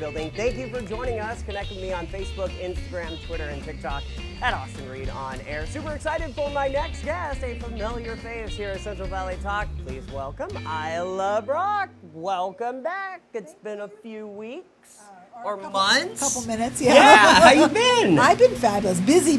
building. Thank you for joining us. Connect with me on Facebook, Instagram, Twitter, and TikTok at Austin Reed On Air. Super excited for my next guest, a familiar face here at Central Valley Talk. Please welcome Ilah Brock. Welcome back. It's been a few weeks or months. Couple minutes, yeah. Yeah, how you been? I've been fabulous. Busy.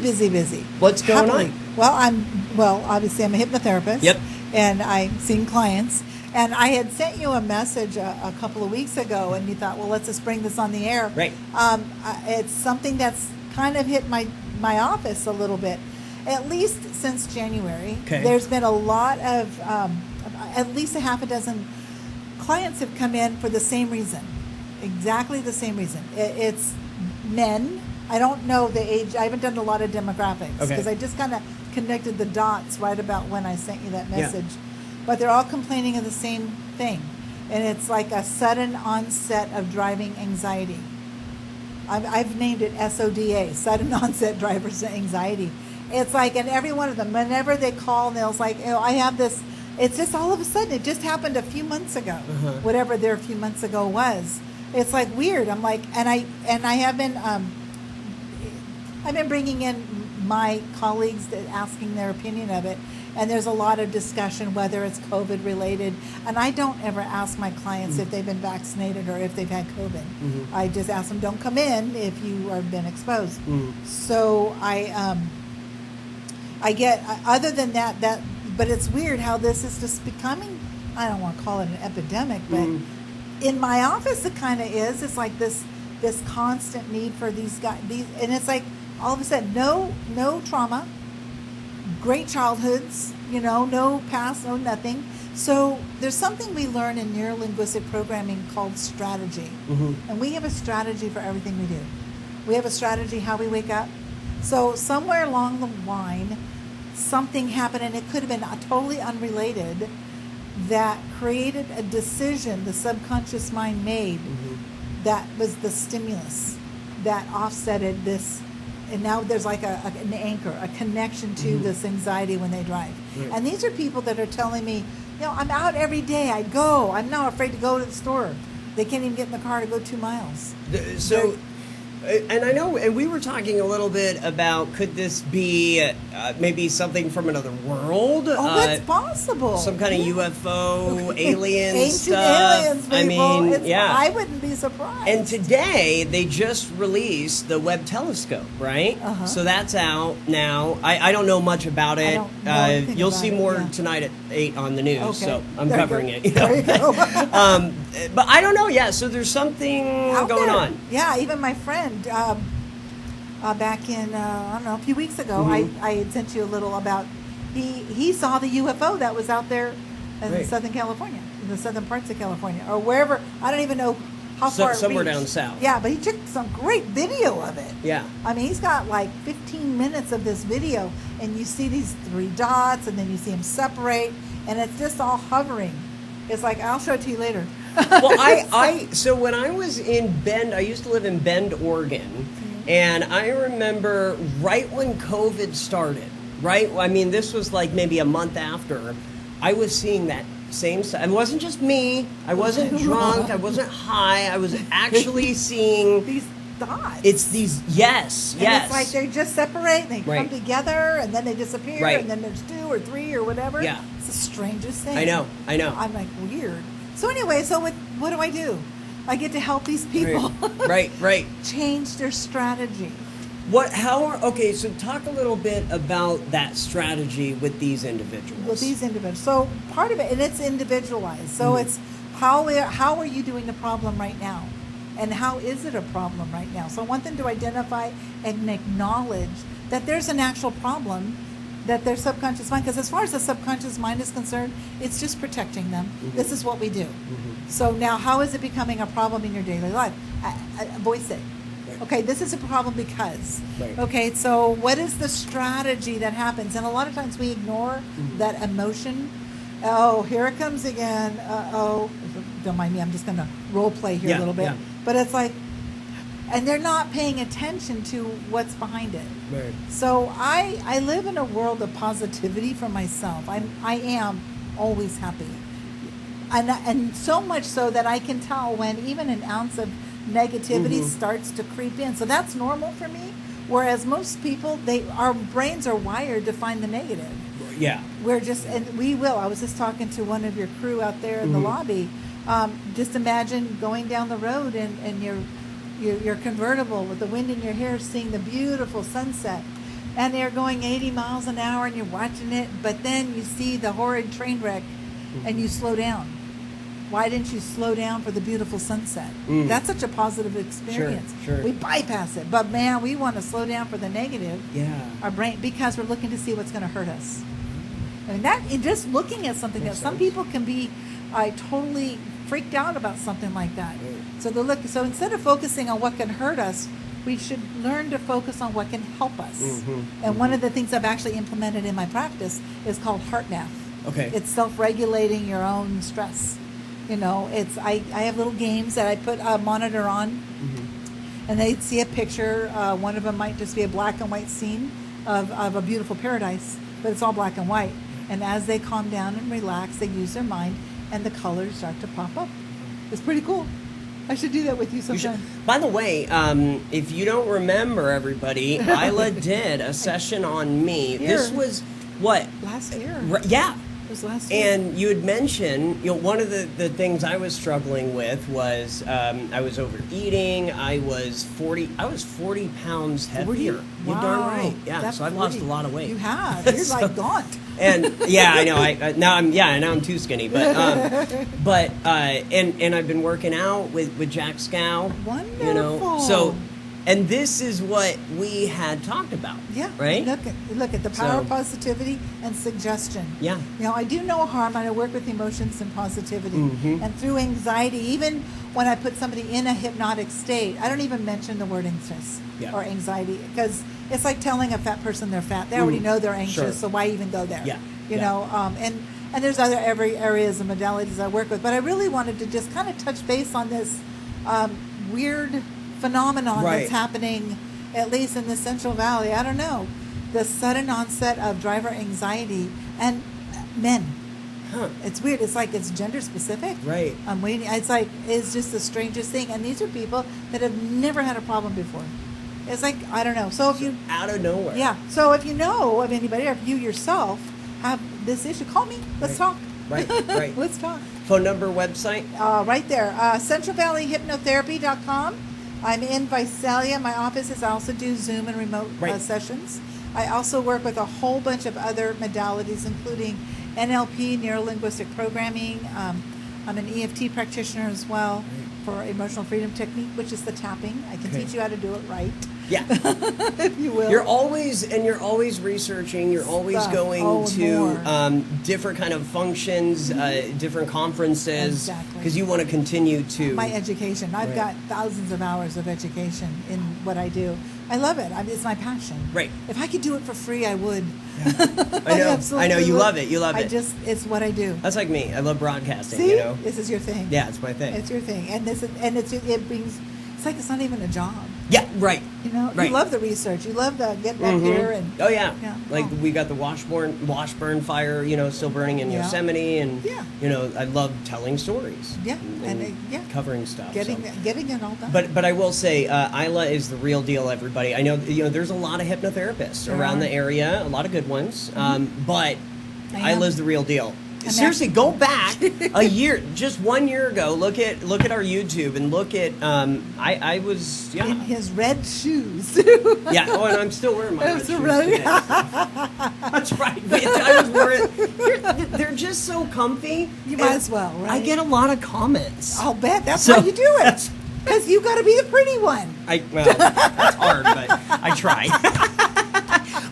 What's going on? Well, obviously I'm a hypnotherapist. Yep. And I'm seeing clients. And I had sent you a message a couple of weeks ago, and you thought, well, let's just bring this on the air. Right. It's something that's kind of hit my office a little bit, at least since January. Okay. There's been a lot of, at least a half a dozen clients have come in for the same reason, exactly the same reason. It's men. I don't know the age. I haven't done a lot of demographics because I just kind of connected the dots right about when I sent you that message. Yeah. But they're all complaining of the same thing. And it's like a sudden onset of driving anxiety. I've named it SODA, sudden onset driver's anxiety. It's like, and every one of them, whenever they call, and they'll like, I have this, it's just all of a sudden, it just happened a few months ago, whatever their few months ago was. It's like weird. I'm like, and I have been, I've been bringing in my colleagues asking their opinion of it. And there's a lot of discussion whether it's COVID related. And I don't ever ask my clients if they've been vaccinated or if they've had COVID. I just ask them, don't come in if you have been exposed. So I get, other than that, but it's weird how this is just becoming, I don't want to call it an epidemic, but in my office it kind of is. It's like this constant need for these guys, and it's like all of a sudden, no trauma, great childhoods, no past, no nothing. So there's something we learn in neurolinguistic programming called strategy. And we have a strategy for everything we do. We have a strategy how we wake up. So somewhere along the line, something happened, and it could have been totally unrelated, that created a decision the subconscious mind made that was the stimulus that offsetted this. And now there's like an anchor, a connection to this anxiety when they drive. And these are people that are telling me, I'm out every day. I go. I'm not afraid to go to the store. They can't even get in the car to go 2 miles. So, and I know, and we were talking a little bit about, could this be maybe something from another world? That's possible. Some kind of UFO, alien Ancient stuff. aliens, people. I mean, I wouldn't be surprised. And today, they just released the Webb telescope, right? So that's out now. I don't know much about it. You'll see more tonight at 8 on the news, so I'm covering it. There you go. But I don't know, so there's something going on. Yeah, even my friend, back in, a few weeks ago, I had sent you a little about, he saw the UFO that was out there in Southern California, in the southern parts of California, or wherever. I don't even know how far it somewhere reached. down south. Yeah, but he took some great video of it. Yeah. I mean, he's got like 15 minutes of this video, and you see these 3 dots, and then you see them separate, and it's just all hovering. It's like, I'll show it to you later. Well, so when I was in Bend, I used to live in Bend, Oregon, and I remember right when COVID started, right? I mean, this was like maybe a month after, I was seeing that same stuff. It wasn't just me. I wasn't drunk. I wasn't high. I was actually seeing these dots. It's these, yes. It's like they just separate, and they come together, and then they disappear, and then there's 2 or 3 or whatever. Yeah. It's the strangest thing. I know. I'm like, weird. So anyway, what do I do? I get to help these people. Right. Change their strategy. Okay, so talk a little bit about that strategy with these individuals. So part of it, and it's individualized. So it's how are you doing the problem right now? And how is it a problem right now? So I want them to identify and acknowledge that there's an actual problem, that their subconscious mind, because as far as the subconscious mind is concerned, it's just protecting them. This is what we do. So now how is it becoming a problem in your daily life? Voice it. Okay, this is a problem because. Okay, so what is the strategy that happens? And a lot of times we ignore that emotion. Oh, here it comes again. Don't mind me, I'm just going to role play here a little bit. But it's like, and they're not paying attention to what's behind it. So I live in a world of positivity for myself. I am always happy. And so much so that I can tell when even an ounce of negativity starts to creep in. So that's normal for me. Whereas most people, our brains are wired to find the negative. Yeah. I was just talking to one of your crew out there in the lobby. Just imagine going down the road and your convertible with the wind in your hair, seeing the beautiful sunset. And they're going 80 miles an hour and you're watching it, but then you see the horrid train wreck and you slow down. Why didn't you slow down for the beautiful sunset? That's such a positive experience. Sure. We bypass it, but man, we want to slow down for the negative. Yeah. Our brain, because we're looking to see what's going to hurt us. I mean, that just looking at something that some people can be totally freaked out about something like that. Right. So instead of focusing on what can hurt us, we should learn to focus on what can help us. And one of the things I've actually implemented in my practice is called heart math. Okay. It's self-regulating your own stress. I have little games that I put a monitor on, and they see a picture. One of them might just be a black and white scene of a beautiful paradise, but it's all black and white. And as they calm down and relax, they use their mind, and the colors start to pop up. It's pretty cool. I should do that with you sometime. By the way, if you don't remember, everybody, Ilah did a session on me. Here. This was what? Last year. Yeah. It was last year. And you had mentioned, one of the things I was struggling with was I was overeating. I was 40 pounds heavier. 40? You're darn right. Yeah. That's So I've lost a lot of weight. You have. You're like gaunt. And yeah, I know. Now I'm too skinny. But and I've been working out with Jack Scow. Wonderful. So. And this is what we had talked about. Yeah. Right? Look at the power of positivity and suggestion. Yeah. I do no harm, and I work with emotions and positivity. And through anxiety, even when I put somebody in a hypnotic state, I don't even mention the word anxious or anxiety, because it's like telling a fat person they're fat. They already know they're anxious, so why even go there? Yeah. You know, and there's other areas and modalities I work with, but I really wanted to just kind of touch base on this weird phenomenon that's happening, at least in the Central Valley. I don't know, the sudden onset of driver anxiety and men. It's weird. It's like it's gender specific. Right. I'm waiting. It's just the strangest thing. And these are people that have never had a problem before. It's like, I don't know. So if you out of nowhere. Yeah. So if you know of anybody, or if you yourself have this issue, call me. Let's talk. Right. Let's talk. Phone number, website. Right there. CentralValleyHypnotherapy.com. I'm in Visalia. My office is, I also do Zoom and remote sessions. I also work with a whole bunch of other modalities, including NLP, neuro-linguistic programming. I'm an EFT practitioner as well for emotional freedom technique, which is the tapping. I can teach you how to do it right. Yeah. If you will. You're always researching. You're always going to different kind of functions, different conferences. Exactly. Because you want to continue to... My education. I've got thousands of hours of education in what I do. I love it. It's my passion. Right. If I could do it for free, I would. Yeah. I know. You love it. It's what I do. That's like me. I love broadcasting. See? This is your thing. Yeah, it's my thing. It's your thing. And it brings... It's like it's not even a job. Yeah, right. You love the research. You love the get back here and We got the Washburn fire, still burning in Yosemite, and I love telling stories. Yeah, and covering stuff. Getting it all done. But I will say, Ilah is the real deal, everybody. I know there's a lot of hypnotherapists around the area, a lot of good ones. But Ilah's the real deal. Seriously, go back a year, just 1 year ago. Look at our YouTube and look at I was in his red shoes. Yeah, and I'm still wearing my red shoes today. That's right. I was wearing. They're just so comfy. You might as well, right? I get a lot of comments. I'll bet that's why you do it. Because you got to be the pretty one. That's hard, but I try.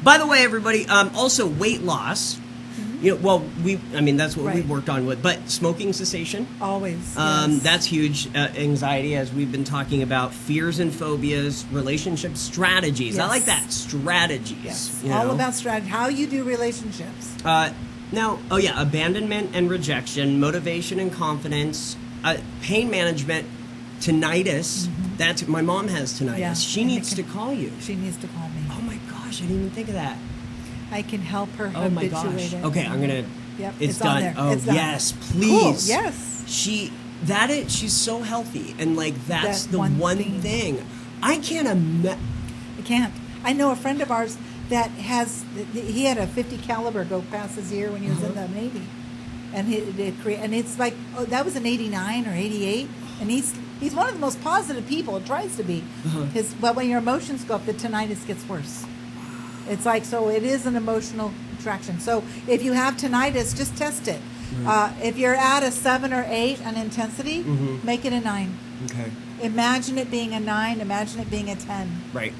By the way, everybody, also weight loss. That's what we've worked on with, but smoking cessation. Always. That's huge. Anxiety, as we've been talking about, fears and phobias, relationship strategies. Yes. I like that. Strategies. Yes. All about strategy. How you do relationships. Abandonment and rejection, motivation and confidence, pain management, tinnitus. That's my mom has tinnitus. Yeah. She needs to call you. She needs to call me. Oh my gosh, I didn't even think of that. I can help her Oh my habituate gosh. it. Okay, I'm gonna. Yep, It's done. there. Oh it's done. yes, please. Cool. Yes. she's so healthy, and like that's That the one thing. thing. I can't imagine. I can't. I know a friend of ours that he had a 50 caliber go past his ear when he was in the Navy, and it's like, oh, that was in 89 or 88, and he's one of the most positive people. It tries to be. But when your emotions go up, the tinnitus gets worse. It's like, so it is an emotional attraction. So if you have tinnitus, just test it. If you're at a 7 or 8 on intensity, make it a 9. Okay. Imagine it being a 9. Imagine it being a 10. Right.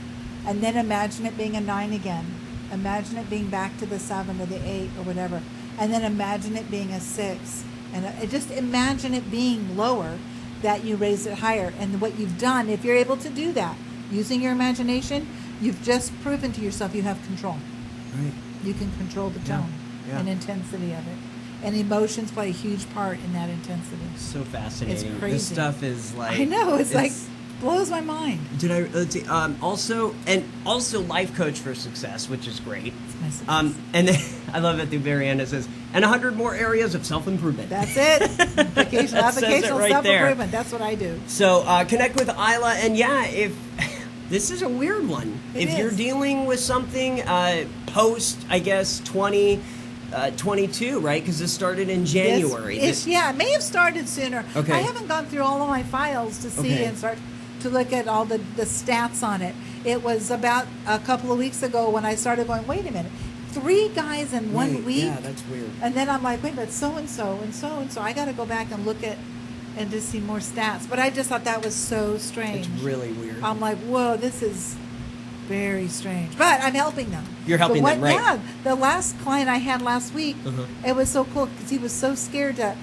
And then imagine it being a 9 again. Imagine it being back to the 7 or the 8 or whatever. And then imagine it being a 6. And just imagine it being lower, that you raise it higher. And what you've done, if you're able to do that, using your imagination, you've just proven to yourself you have control. Right. You can control the tone and intensity of it. And emotions play a huge part in that intensity. So fascinating. It's crazy. This stuff is like, I know, it's like, blows my mind. Let's see, also life coach for success, which is great. It's my success. And then I love at the very end it says, and 100 more areas of self-improvement. That's it. Vocational right self-improvement. That's what I do. So connect with Ilah, and if this is a weird one. If you're dealing with something post, I guess, 2022, right? Because this started in January. It may have started sooner. Okay. I haven't gone through all of my files to see and start to look at all the stats on it. It was about a couple of weeks ago when I started going, wait a minute, 3 guys in 1 week? Yeah, that's weird. And then I'm like, wait, but so-and-so and so-and-so. I got to go back and look at and to see more stats. But I just thought that was so strange. It's really weird. I'm like, whoa, this is very strange. But I'm helping them. You're helping them, right? Yeah. The last client I had last week, it was so cool because he was so scared to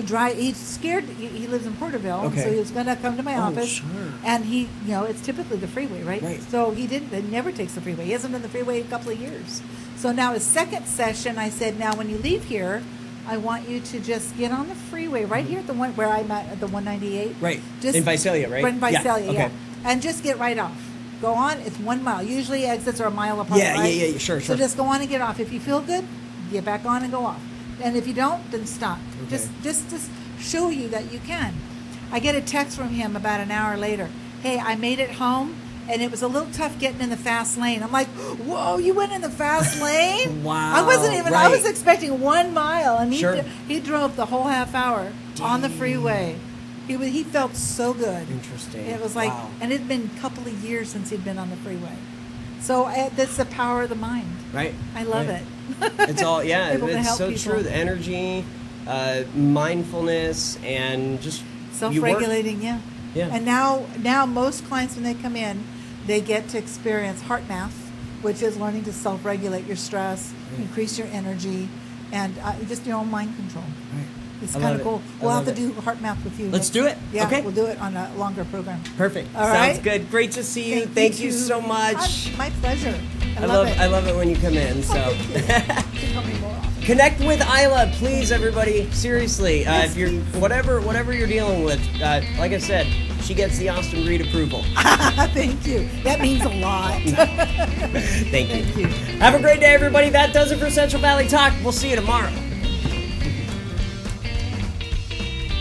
drive. He's scared. He lives in Porterville, so he was going to come to my office. Sure. And he, it's typically the freeway, right? Right. So he never takes the freeway. He hasn't been the freeway a couple of years. So now his second session, I said, now when you leave here, I want you to just get on the freeway right here at the one where I'm at the 198. Right. Just in Visalia, right? In Visalia, Okay. And just get right off. Go on. It's 1 mile. Usually exits are a mile apart. Yeah, right? yeah, sure. So just go on and get off. If you feel good, get back on and go off. And if you don't, then stop. Okay. Just show you that you can. I get a text from him about an hour later. Hey, I made it home, and it was a little tough getting in the fast lane. I'm like, whoa, you went in the fast lane? Wow. I wasn't even. Right. I was expecting 1 mile, and he drove the whole half hour on the freeway. He felt so good. Interesting. It was like, and it had been a couple of years since he'd been on the freeway. So that's the power of the mind. Right. I love it. It's all, Able to it's help so people. true. The energy, mindfulness, and just Self-regulating, yeah. And now most clients, when they come in, they get to experience heart math, which is learning to self-regulate your stress, increase your energy, and just your own mind control. Right. It's kind of cool. We'll have to do heart math with you. Let's do it. Yeah, okay. We'll do it on a longer program. Perfect. All right. Sounds good. Great to see you. Thank you so much. My pleasure. I love it when you come in. So. Tell me more often. Connect with Ilah, please, everybody. Seriously, Yes, if you're please. whatever you're dealing with, like I said, she gets the Austin Reed approval. Thank you. That means a lot. Thank you. Thank you. Have a great day, everybody. That does it for Central Valley Talk. We'll see you tomorrow.